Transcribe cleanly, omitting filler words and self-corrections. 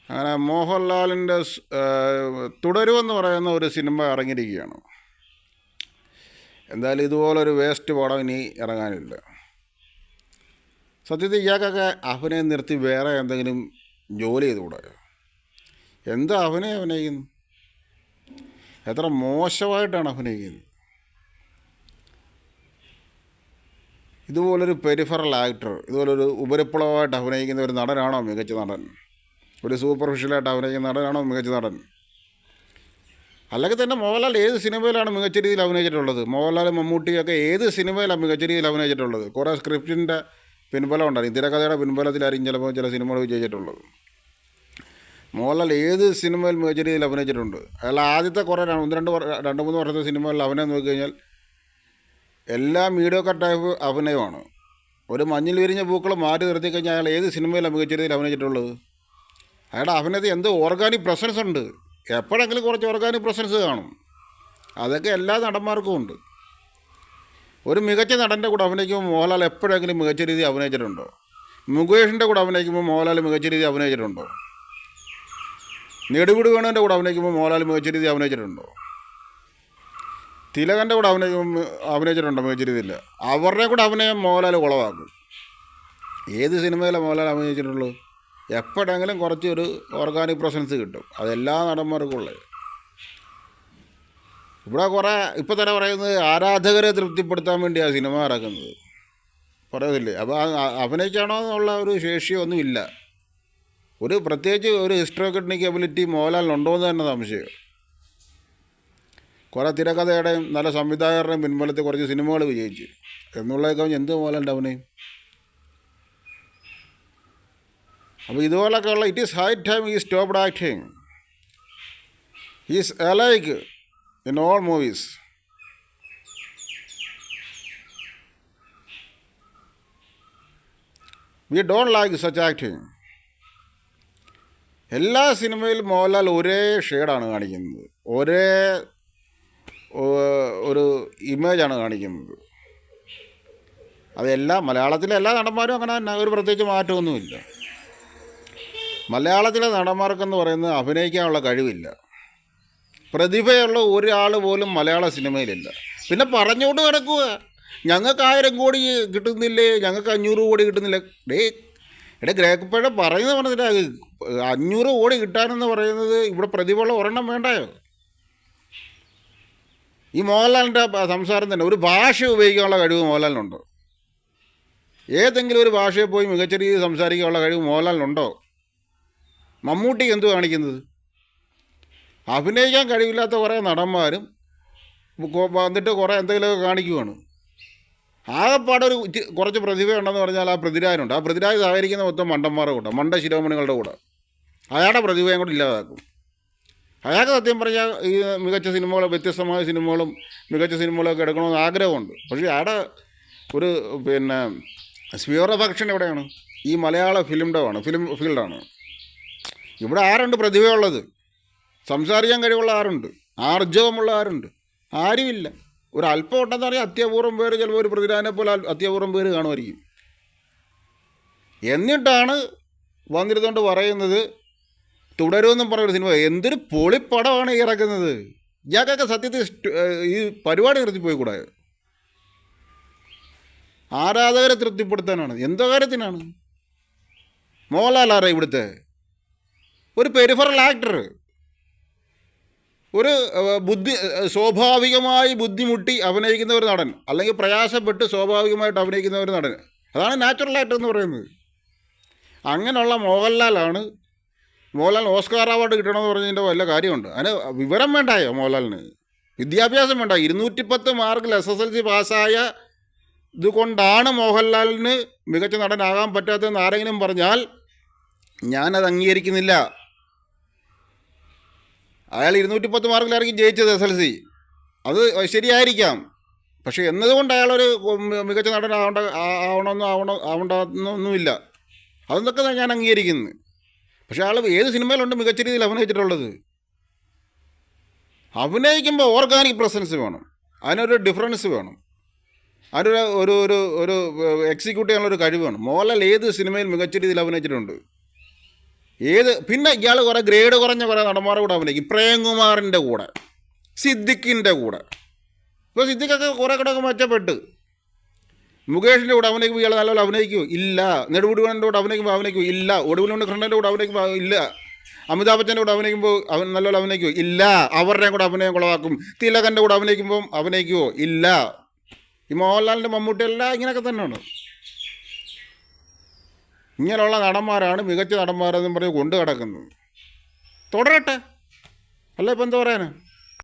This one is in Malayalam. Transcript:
അങ്ങനെ മോഹൻലാലിൻ്റെ തുടരുമെന്ന് പറയുന്ന ഒരു സിനിമ ഇറങ്ങിയിരിക്കുകയാണ്. എന്തായാലും ഇതുപോലൊരു വേസ്റ്റ് പടം ഇനി ഇറങ്ങാനില്ല. സത്യത്തിൽ ഇയാൾക്കൊക്കെ അഭിനയം നിർത്തി വേറെ എന്തെങ്കിലും ജോലി ചെയ്തുകൂടെ? എന്താ അഭിനയിക്കുന്നു? എത്ര മോശമായിട്ടാണ് അഭിനയിക്കുന്നത്. ഇതുപോലൊരു പെരിഫറൽ ആക്ടർ, ഇതുപോലൊരു ഉപരിപ്ലവമായിട്ട് അഭിനയിക്കുന്ന ഒരു നടനാണോ മികച്ച നടൻ? ഒരു സൂപ്പർഫിഷ്യലായിട്ട് അഭിനയിക്കുന്ന നടനാണോ മികച്ച നടൻ? അല്ലെങ്കിൽ തന്നെ മോഹൻലാൽ ഏത് സിനിമയിലാണ് മികച്ച രീതിയിൽ അഭിനയിച്ചിട്ടുള്ളത്? മോഹൻലാൽ മമ്മൂട്ടിയൊക്കെ ഏത് സിനിമയിലാണ് മികച്ച രീതിയിൽ അഭിനയിച്ചിട്ടുള്ളത്? കുറേ സ്ക്രിപ്റ്റിൻ്റെ പിൻബലം ഉണ്ടായിരുന്നു, തിരക്കഥയുടെ പിൻബലത്തിലായിരിക്കും ചിലപ്പോൾ ചില സിനിമകൾ വിജയിച്ചിട്ടുള്ളത്. മോഹൻലാൽ ഏത് സിനിമയിൽ മികച്ച രീതിയിൽ അഭിനയിച്ചിട്ടുണ്ട്? അയാൾ ആദ്യത്തെ കുറേ രണ്ട് മൂന്ന് വർഷത്തെ സിനിമകളിൽ അഭിനയം നോക്കിക്കഴിഞ്ഞാൽ എല്ലാം മീഡിയോക്കർ ടൈപ്പ് അഭിനയമാണ്. ഒരു മഞ്ഞിൽ വിരിഞ്ഞ പൂക്കൾ മാറ്റി നിർത്തി കഴിഞ്ഞാൽ അയാൾ ഏത് സിനിമയിലാണ് മികച്ച രീതിയിൽ അഭിനയിച്ചിട്ടുള്ളത്? അയാളുടെ അഭിനയത്തിൽ എന്ത് ഓർഗാനിക് പ്രസൻസ് ഉണ്ട്. എപ്പോഴെങ്കിലും കുറച്ച് ഓർഗാനിക് പ്രസൻസ് കാണും. അതൊക്കെ എല്ലാ നടന്മാർക്കും ഉണ്ട്. ഒരു മികച്ച നടൻ്റെ കൂടെ അഭിനയിക്കുമ്പോൾ മോഹൻലാൽ എപ്പോഴെങ്കിലും മികച്ച രീതിയിൽ അഭിനയിച്ചിട്ടുണ്ടോ? മുകേഷിൻ്റെ കൂടെ അഭിനയിക്കുമ്പോൾ മോഹൻലാൽ മികച്ച രീതിയിൽ അഭിനയിച്ചിട്ടുണ്ടോ? നെടുമുടി വേണുവിൻ്റെ കൂടെ അഭിനയിക്കുമ്പോൾ മോഹൻലാൽ മികച്ച രീതിയിൽ അഭിനയിച്ചിട്ടുണ്ടോ? തിലകൻ്റെ കൂടെ അഭിനയിച്ചിട്ടുണ്ടോ മികച്ച രീതിയിൽ? അവരുടെ കൂടെ അഭിനയം മോഹൻലാൽ കുളവാക്കും. ഏത് സിനിമയിലാണ് മോഹൻലാൽ അഭിനയിച്ചിട്ടുള്ളത്? എപ്പോഴെങ്കിലും കുറച്ച് ഒരു ഓർഗാനിക് പ്രസൻസ് കിട്ടും. അതെല്ലാ നടന്മാർക്കും ഉള്ളത്. ഇവിടെ കുറേ ഇപ്പോൾ തന്നെ പറയുന്നത് ആരാധകരെ തൃപ്തിപ്പെടുത്താൻ വേണ്ടിയാണ് സിനിമ ഇറക്കുന്നത് പറയുന്നില്ലേ. അപ്പോൾ അഭിനയിക്കാണോ എന്നുള്ള ഒരു ശേഷിയൊന്നുമില്ല. ഒരു പ്രത്യേകിച്ച് ഒരു ഹിസ്റ്റോറിക് എബിലിറ്റി മോഹൻലാലിനുണ്ടോ എന്ന് തന്നെ സംശയം. കുറേ തിരക്കഥയുടെയും നല്ല സംവിധായകരുടെയും പിൻബലത്തിൽ കുറച്ച് സിനിമകൾ വിജയിച്ചു എന്നുള്ളതൊക്കെ എന്ത് മോഹൻലാലിൻ്റെ അഭിനയം? അപ്പോൾ ഇതുപോലൊക്കെയുള്ള ഇറ്റ് ഈസ് ഹൈ ടൈം ഈ stopped acting. Is alike in all movies. We don't like such acting. എല്ലാ സിനിമയിലും മോഹൻലാൽ ഒരേ ഷെയ്ഡാണ് കാണിക്കുന്നത്, ഒരേ ഒരു ഇമേജാണ് കാണിക്കുന്നത്. അതെല്ലാം മലയാളത്തിലെ എല്ലാ നടന്മാരും അങ്ങനെ തന്നെ, ഒരു പ്രത്യേകിച്ച് മാറ്റമൊന്നുമില്ല. മലയാളത്തിലെ നടന്മാർക്കെന്ന് പറയുന്നത് അഭിനയിക്കാനുള്ള കഴിവില്ല. പ്രതിഭയുള്ള ഒരാൾ പോലും മലയാള സിനിമയിലില്ല. പിന്നെ പറഞ്ഞുകൊണ്ട് കിടക്കുക, ഞങ്ങൾക്ക് 1000 കോടി കിട്ടുന്നില്ലേ, ഞങ്ങൾക്ക് 500 കോടി കിട്ടുന്നില്ല. ഗ്രേക്കപ്പഴ പറയുന്നത് പറഞ്ഞില്ല, 500 കോടി കിട്ടാനെന്ന് പറയുന്നത് ഇവിടെ പ്രതിഭയുള്ള ഒരെണ്ണം വേണ്ടായോ? ഈ മോഹൻലാലിൻ്റെ സംസാരം തന്നെ, ഒരു ഭാഷ ഉപയോഗിക്കാനുള്ള കഴിവ് മോഹൻലാലിനുണ്ടോ? ഏതെങ്കിലും ഒരു ഭാഷയെ പോയി മികച്ച രീതിയിൽ സംസാരിക്കാനുള്ള കഴിവ് മോഹൻലാലിനുണ്ടോ? മമ്മൂട്ടിക്ക് എന്തു കാണിക്കുന്നത്? അഭിനയിക്കാൻ കഴിവില്ലാത്ത കുറേ നടന്മാരും വന്നിട്ട് കുറേ എന്തെങ്കിലുമൊക്കെ കാണിക്കുവാണ്. ആകെപ്പാടൊരു കുറച്ച് പ്രതിഭയുണ്ടെന്ന് പറഞ്ഞാൽ ആ പൃഥ്വിരാജിനുണ്ട്. ആ പൃഥ്വിരാജ് സഹകരിക്കുന്ന മൊത്തം മണ്ടന്മാരുടെ കൂടെ, മണ്ട ശിരോമണികളുടെ കൂടെ. അയാളുടെ പ്രതിഭയും കൂടെ ഇല്ലാതാക്കും. അയാൾക്ക് സത്യം പറഞ്ഞാൽ ഈ മികച്ച സിനിമകൾ, വ്യത്യസ്തമായ സിനിമകളും മികച്ച സിനിമകളൊക്കെ എടുക്കണമെന്ന് ആഗ്രഹമുണ്ട്. പക്ഷേ അയാളുടെ ഒരു സ്ഫിയർ ഓഫ് ആക്ഷൻ എവിടെയാണ്? ഈ മലയാള ഫിലിം ഫീൽഡാണ്. ഇവിടെ ആരുണ്ട് പ്രതിഭയുള്ളത്? സംസാരിക്കാൻ കഴിവുള്ള ആരുണ്ട്? ആർജവമുള്ള ആരുണ്ട്? ആരുമില്ല. ഒരു അല്പം ഉണ്ടെന്ന് പറഞ്ഞാൽ അത്യപൂർവം പേര്, ചിലപ്പോൾ ഒരു പൃഥ്വിരാജിനെ പോലെ അത്യപൂർവം പേര് കാണുമായിരിക്കും. എന്നിട്ടാണ് വന്നിരുന്നുകൊണ്ട് പറയുന്നത് തുടരുമെന്നും പറഞ്ഞൊരു സിനിമ. എന്തൊരു പൊളിപ്പടമാണ് ഈ ഇറക്കുന്നത്. ഇയാൾക്കൊക്കെ സത്യത്തിൽ ഈ പരിപാടി നിർത്തിപ്പോയി കൂടെ. ആരാധകരെ തൃപ്തിപ്പെടുത്താനാണ്. എന്തോ കാര്യത്തിനാണ്? മോഹൻലാൽ ആരാ ഇവിടുത്തെ? ഒരു പെരിഫറൽ ആക്ടർ, ഒരു സ്വാഭാവികമായി ബുദ്ധിമുട്ടി അഭിനയിക്കുന്ന ഒരു നടൻ, അല്ലെങ്കിൽ പ്രയാസപ്പെട്ട് സ്വാഭാവികമായിട്ട് അഭിനയിക്കുന്ന ഒരു നടൻ. അതാണ് നാച്ചുറൽ ആക്ടർ എന്ന് പറയുന്നത്. അങ്ങനെയുള്ള മോഹൻലാലാണ്. മോഹൻലാൽ ഓസ്കാർ അവാർഡ് കിട്ടണമെന്ന് പറഞ്ഞതിൻ്റെ വല്ല കാര്യമുണ്ട്? അതിന് വിവരം വേണ്ടായോ മോഹൻലാലിന്? വിദ്യാഭ്യാസം വേണ്ട? 210 മാർക്കിൽ SSLC പാസ്സായ ഇതുകൊണ്ടാണ് മോഹൻലാലിന് മികച്ച നടനാകാൻ പറ്റാത്തതെന്ന് ആരെങ്കിലും പറഞ്ഞാൽ ഞാനത് അംഗീകരിക്കുന്നില്ല. അയാൾ 210 മാർക്കിലായിരിക്കും ജയിച്ചത് SSLC. അത് ശരിയായിരിക്കാം. പക്ഷേ എന്നതുകൊണ്ട് അയാളൊരു മികച്ച നടൻ ആവണമെന്നൊന്നുമില്ല. അതൊക്കെ ഞാൻ അംഗീകരിക്കുന്നു. പക്ഷേ അയാൾ ഏത് സിനിമയിലുണ്ട് മികച്ച രീതിയിൽ അഭിനയിച്ചിട്ടുള്ളത്? അഭിനയിക്കുമ്പോൾ ഓർഗാനിക് പ്രസൻസ് വേണം, അതിനൊരു ഡിഫറൻസ് വേണം, അതിനൊരു ഒരു ഒരു ഒരു എക്സിക്യൂട്ട് ചെയ്യാനുള്ളൊരു കഴിവ് വേണം. മോഹൻലാൽ ഏത് സിനിമയിൽ മികച്ച രീതിയിൽ അഭിനയിച്ചിട്ടുണ്ട്? പിന്നെ ഇയാൾ കുറേ ഗ്രേഡ് കുറഞ്ഞ കുറേ നടന്മാരുടെ കൂടെ അഭിനയിക്കും. പ്രേംകുമാറിൻ്റെ കൂടെ, സിദ്ദിഖിൻ്റെ കൂടെ. ഇപ്പോൾ സിദ്ദിഖൊക്കെ കുറേ കൂടെയൊക്കെ മെച്ചപ്പെട്ട്. മുകേഷിൻ്റെ കൂടെ അഭിനയിക്കുമ്പോൾ ഇയാൾ നല്ലപോലെ അഭിനയിക്കുമോ? ഇല്ല. നെടുമുടിവണ്ണൻ്റെ കൂടെ അഭിനയിക്കുമ്പോൾ ഇല്ല. ഒടുവിലുണ്ട് കൃഷ്ണൻ്റെ കൂടെ അഭിനയിക്കുമ്പോൾ ഇല്ല. അമിതാഭ് ബച്ചൻ്റെ കൂടെ അഭിനയിക്കുമ്പോൾ നല്ലപോലെ അഭിനയിക്കുമോ? ഇല്ല. അവരുടെയും കൂടെ അഭിനയം കുളവാക്കും. തിലകൻ്റെ കൂടെ അഭിനയിക്കുമ്പോൾ അഭിനയിക്കുമോ? ഇല്ല. ഈ മോഹൻലാലിൻ്റെ മമ്മൂട്ടിയെല്ലാം ഇങ്ങനെയൊക്കെ തന്നെയാണ്. ഇങ്ങനെയുള്ള നടന്മാരാണ് മികച്ച നടന്മാരെന്നും പറഞ്ഞ് കൊണ്ടു കിടക്കുന്നത്. തുടരട്ടെ, അല്ല ഇപ്പം എന്താ പറയാനാ?